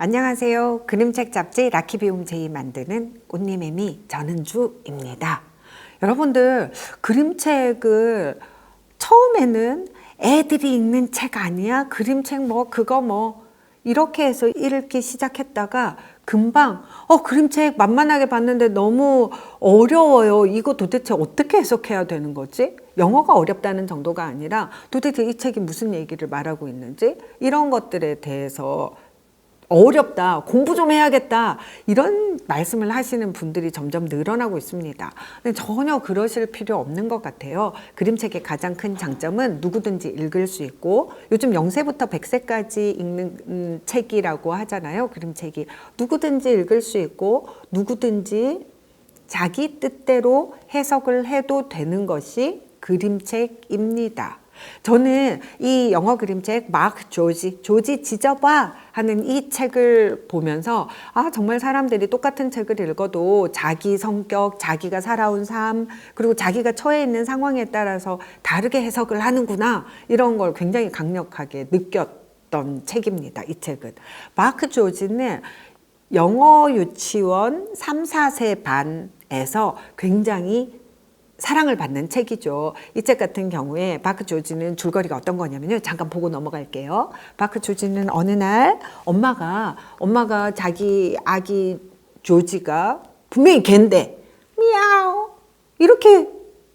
안녕하세요. 그림책 잡지 라키비움 제이 만드는 꽃님애미 전은주입니다. 여러분들 그림책을 처음에는 애들이 읽는 책 아니야? 그림책 뭐 그거 뭐 이렇게 해서 읽기 시작했다가 금방 그림책 만만하게 봤는데 너무 어려워요. 이거 도대체 어떻게 해석해야 되는 거지? 영어가 어렵다는 정도가 아니라 도대체 이 책이 무슨 얘기를 말하고 있는지 이런 것들에 대해서 어렵다, 공부 좀 해야겠다 이런 말씀을 하시는 분들이 점점 늘어나고 있습니다. 근데 전혀 그러실 필요 없는 것 같아요. 그림책의 가장 큰 장점은 누구든지 읽을 수 있고 요즘 0세부터 100세까지 읽는 책이라고 하잖아요. 그림책이 누구든지 읽을 수 있고 누구든지 자기 뜻대로 해석을 해도 되는 것이 그림책입니다. 저는 이 영어 그림책 마크 조지 지저봐 하는 이 책을 보면서 정말 사람들이 똑같은 책을 읽어도 자기 성격, 자기가 살아온 삶, 그리고 자기가 처해 있는 상황에 따라서 다르게 해석을 하는구나 이런 걸 굉장히 강력하게 느꼈던 책입니다. 이 책은 마크 조지는 영어 유치원 3, 4세 반에서 굉장히 사랑을 받는 책이죠. 이 책 같은 경우에 바크 조지는 줄거리가 어떤 거냐면요. 잠깐 보고 넘어갈게요. 바크 조지는 어느 날 엄마가 자기 아기 조지가 분명히 걘데 미야오 이렇게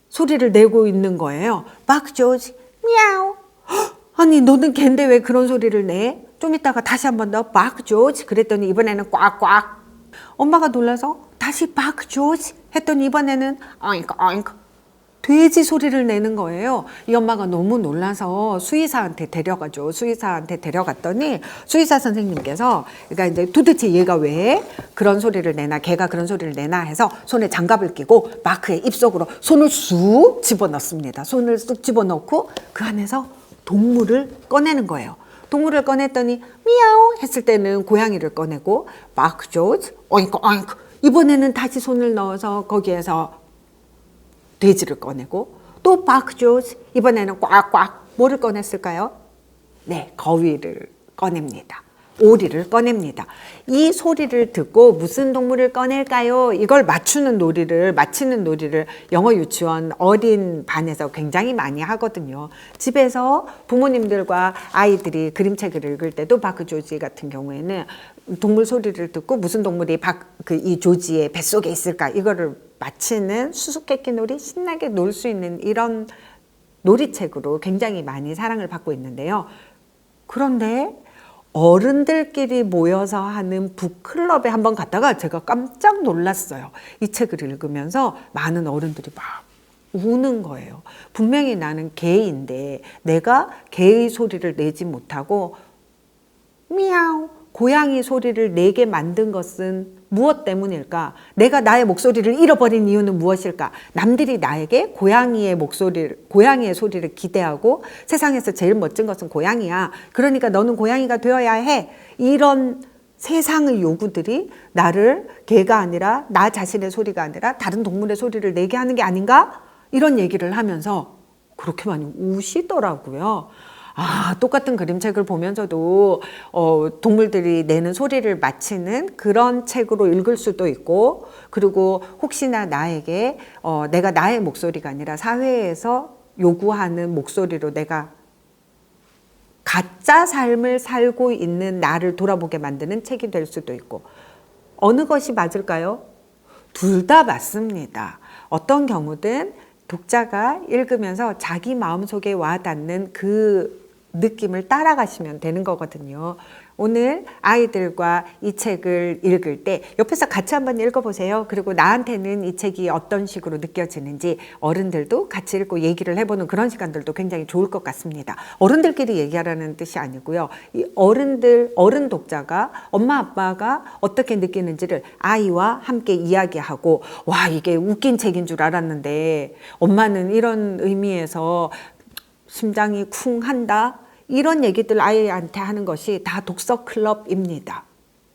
소리를 내고 있는 거예요. 바크 조지 미야오. 아니 너는 걘데 왜 그런 소리를 내? 좀 이따가 다시 한 번 더 바크 조지 그랬더니 이번에는 꽉꽉. 엄마가 놀라서 다시 바크 조지 했더니 이번에는 어잉크 어잉크 돼지 소리를 내는 거예요. 이 엄마가 너무 놀라서 수의사한테 데려가죠. 수의사한테 데려갔더니 수의사 선생님께서 그러니까 이제 도대체 얘가 왜 그런 소리를 내나 걔가 그런 소리를 내나 해서 손에 장갑을 끼고 마크의 입속으로 손을 쑥 집어넣습니다. 손을 쑥 집어넣고 그 안에서 동물을 꺼내는 거예요. 동물을 꺼냈더니 미야오 했을 때는 고양이를 꺼내고 마크 조지 오잉크 오잉크 이번에는 다시 손을 넣어서 거기에서 돼지를 꺼내고 또 바크 조지 이번에는 꽉꽉 뭐를 꺼냈을까요? 네, 거위를 꺼냅니다. 오리를 꺼냅니다. 이 소리를 듣고 무슨 동물을 꺼낼까요? 이걸 맞추는 놀이를 영어 유치원 어린 반에서 굉장히 많이 하거든요. 집에서 부모님들과 아이들이 그림책을 읽을 때도 바크 조지 같은 경우에는 동물 소리를 듣고 무슨 동물이 이 조지의 뱃속에 있을까 이거를 맞히는 수수께끼 놀이 신나게 놀 수 있는 이런 놀이책으로 굉장히 많이 사랑을 받고 있는데요. 그런데 어른들끼리 모여서 하는 북클럽에 한번 갔다가 제가 깜짝 놀랐어요. 이 책을 읽으면서 많은 어른들이 막 우는 거예요. 분명히 나는 개인데 내가 개의 소리를 내지 못하고 미야오 고양이 소리를 내게 만든 것은 무엇 때문일까? 내가 나의 목소리를 잃어버린 이유는 무엇일까? 남들이 나에게 고양이의 소리를 기대하고 세상에서 제일 멋진 것은 고양이야. 그러니까 너는 고양이가 되어야 해. 이런 세상의 요구들이 나를 개가 아니라 나 자신의 소리가 아니라 다른 동물의 소리를 내게 하는 게 아닌가? 이런 얘기를 하면서 그렇게 많이 우시더라고요. 똑같은 그림책을 보면서도 동물들이 내는 소리를 맞히는 그런 책으로 읽을 수도 있고 그리고 혹시나 나에게 내가 나의 목소리가 아니라 사회에서 요구하는 목소리로 내가 가짜 삶을 살고 있는 나를 돌아보게 만드는 책이 될 수도 있고 어느 것이 맞을까요? 둘 다 맞습니다. 어떤 경우든 독자가 읽으면서 자기 마음속에 와닿는 그 느낌을 따라가시면 되는 거거든요. 오늘 아이들과 이 책을 읽을 때 옆에서 같이 한번 읽어보세요. 그리고 나한테는 이 책이 어떤 식으로 느껴지는지 어른들도 같이 읽고 얘기를 해보는 그런 시간들도 굉장히 좋을 것 같습니다. 어른들끼리 얘기하라는 뜻이 아니고요. 이 어른 독자가 엄마 아빠가 어떻게 느끼는지를 아이와 함께 이야기하고 와 이게 웃긴 책인 줄 알았는데 엄마는 이런 의미에서 심장이 쿵 한다 이런 얘기들 아이한테 하는 것이 다 독서 클럽입니다.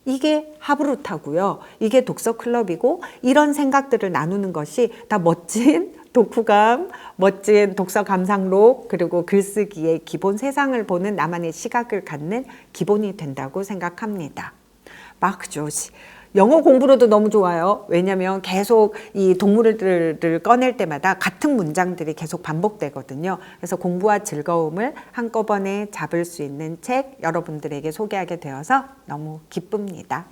이게 하브루타고요. 이게 독서 클럽이고 이런 생각들을 나누는 것이 다 멋진 독후감, 멋진 독서 감상록 그리고 글쓰기의 기본 세상을 보는 나만의 시각을 갖는 기본이 된다고 생각합니다. 마크 조시. 영어 공부로도 너무 좋아요. 왜냐하면 계속 이 동물들을 꺼낼 때마다 같은 문장들이 계속 반복되거든요. 그래서 공부와 즐거움을 한꺼번에 잡을 수 있는 책 여러분들에게 소개하게 되어서 너무 기쁩니다.